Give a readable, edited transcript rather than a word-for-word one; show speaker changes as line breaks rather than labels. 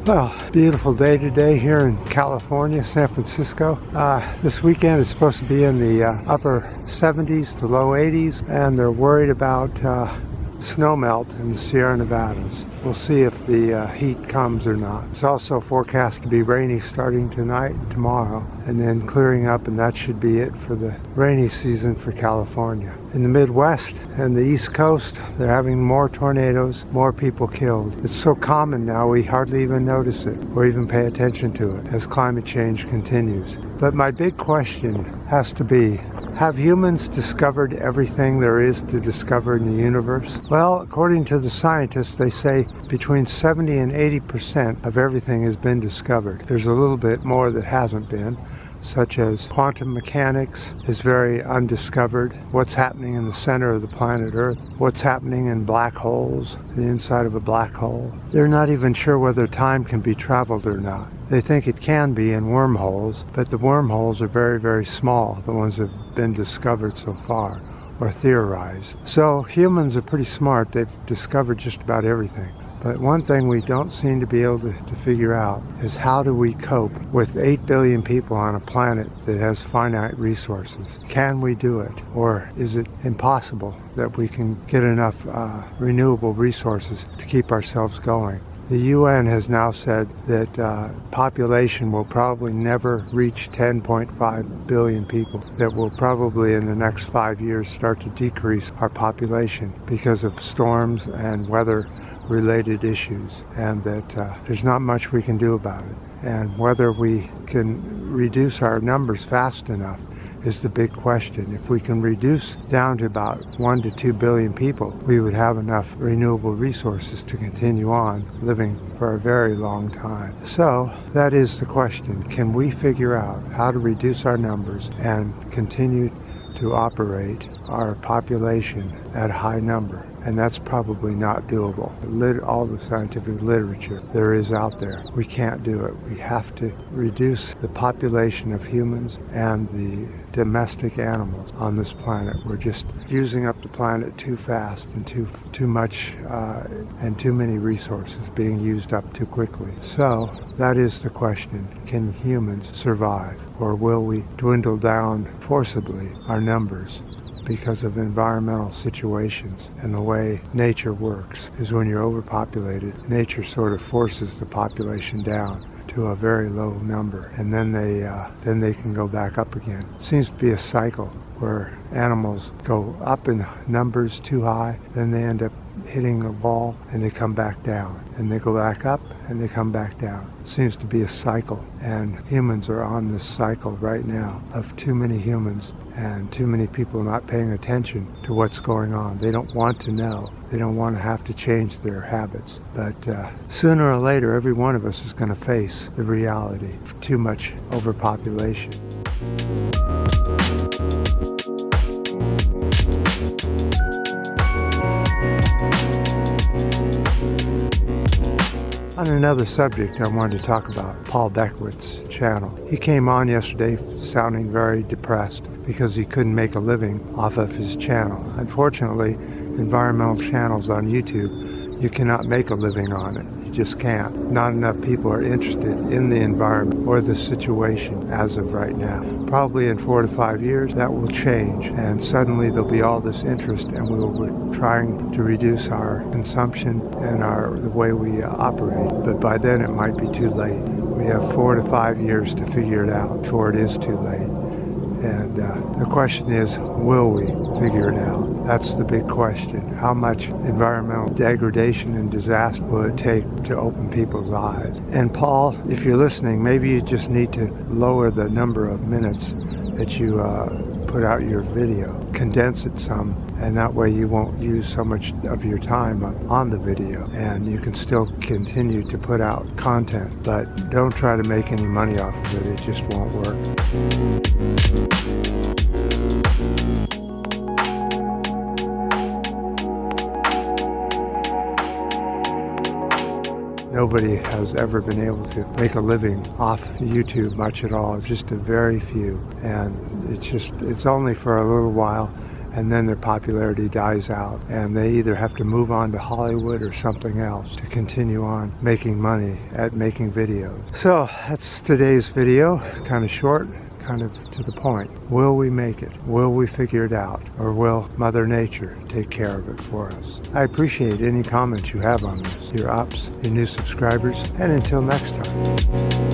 Well, beautiful day today here in California, San Francisco. This weekend is supposed to be in the upper 70s to low 80s, and they're worried about snowmelt in the Sierra Nevadas. We'll see if the heat comes or not. It's also forecast to be rainy starting tonight and tomorrow, and then clearing up, and that should be it for the rainy season for California. In the Midwest and the East Coast, they're having more tornadoes, more people killed. It's so common now we hardly even notice it or even pay attention to it as climate change continues. But my big question has to be, have humans discovered everything there is to discover in the universe? Well, according to the scientists, they say between 70 and 80% of everything has been discovered. There's a little bit more that hasn't been, such as quantum mechanics is very undiscovered. What's happening in the center of the planet Earth? What's happening in black holes, the inside of a black hole? They're not even sure whether time can be traveled or not. They think it can be in wormholes, but the wormholes are very, very small, the ones that have been discovered so far or theorized. So humans are pretty smart. They've discovered just about everything. But one thing we don't seem to be able to figure out is how do we cope with 8 billion people on a planet that has finite resources? Can we do it? Or is it impossible that we can get enough renewable resources to keep ourselves going? The UN has now said that population will probably never reach 10.5 billion people, that will probably in the next 5 years start to decrease our population because of storms and weather-related issues, and that there's not much we can do about it. And whether we can reduce our numbers fast enough is the big question. If we can reduce down to about 1 to 2 billion people, we would have enough renewable resources to continue on living for a very long time. So that is the question. Can we figure out how to reduce our numbers and continue to operate our population at a high number? And that's probably not doable. All the scientific literature there is out there, we can't do it. We have to reduce the population of humans and the domestic animals on this planet. We're just using up the planet too fast and too much and too many resources being used up too quickly. So that is the question. Can humans survive, or will we dwindle down forcibly our numbers? Because of environmental situations and the way nature works is when you're overpopulated, nature sort of forces the population down to a very low number, and then they can go back up again. It seems to be a cycle where animals go up in numbers too high, then they end up hitting a wall and they come back down, and they go back up and they come back down. It seems to be a cycle, and humans are on this cycle right now of too many humans and too many people not paying attention to what's going on. They don't want to know. They don't want to have to change their habits. But sooner or later, every one of us is going to face the reality of too much overpopulation. On another subject, I wanted to talk about Paul Beckwith's channel. He came on yesterday sounding very depressed because he couldn't make a living off of his channel. Unfortunately, environmental channels on YouTube, you cannot make a living on it. You just can't. Not enough people are interested in the environment or the situation as of right now. Probably in 4 to 5 years, that will change, and suddenly there'll be all this interest, and we will be trying to reduce our consumption and the way we operate. But by then, it might be too late. We have 4 to 5 years to figure it out before it is too late. And the question is, will we figure it out? That's the big question. How much environmental degradation and disaster will it take to open people's eyes? And Paul, if you're listening, maybe you just need to lower the number of minutes that you put out your video. Condense it some, and that way you won't use so much of your time on the video, and you can still continue to put out content, but don't try to make any money off of it. It just won't work. Nobody has ever been able to make a living off YouTube much at all, just a very few. And it's only for a little while, and then their popularity dies out, and they either have to move on to Hollywood or something else to continue on making money at making videos. So that's today's video, kind of short, kind of to the point. Will we make it? Will we figure it out? Or will Mother Nature take care of it for us? I appreciate any comments you have on this, your ups, your new subscribers, and until next time.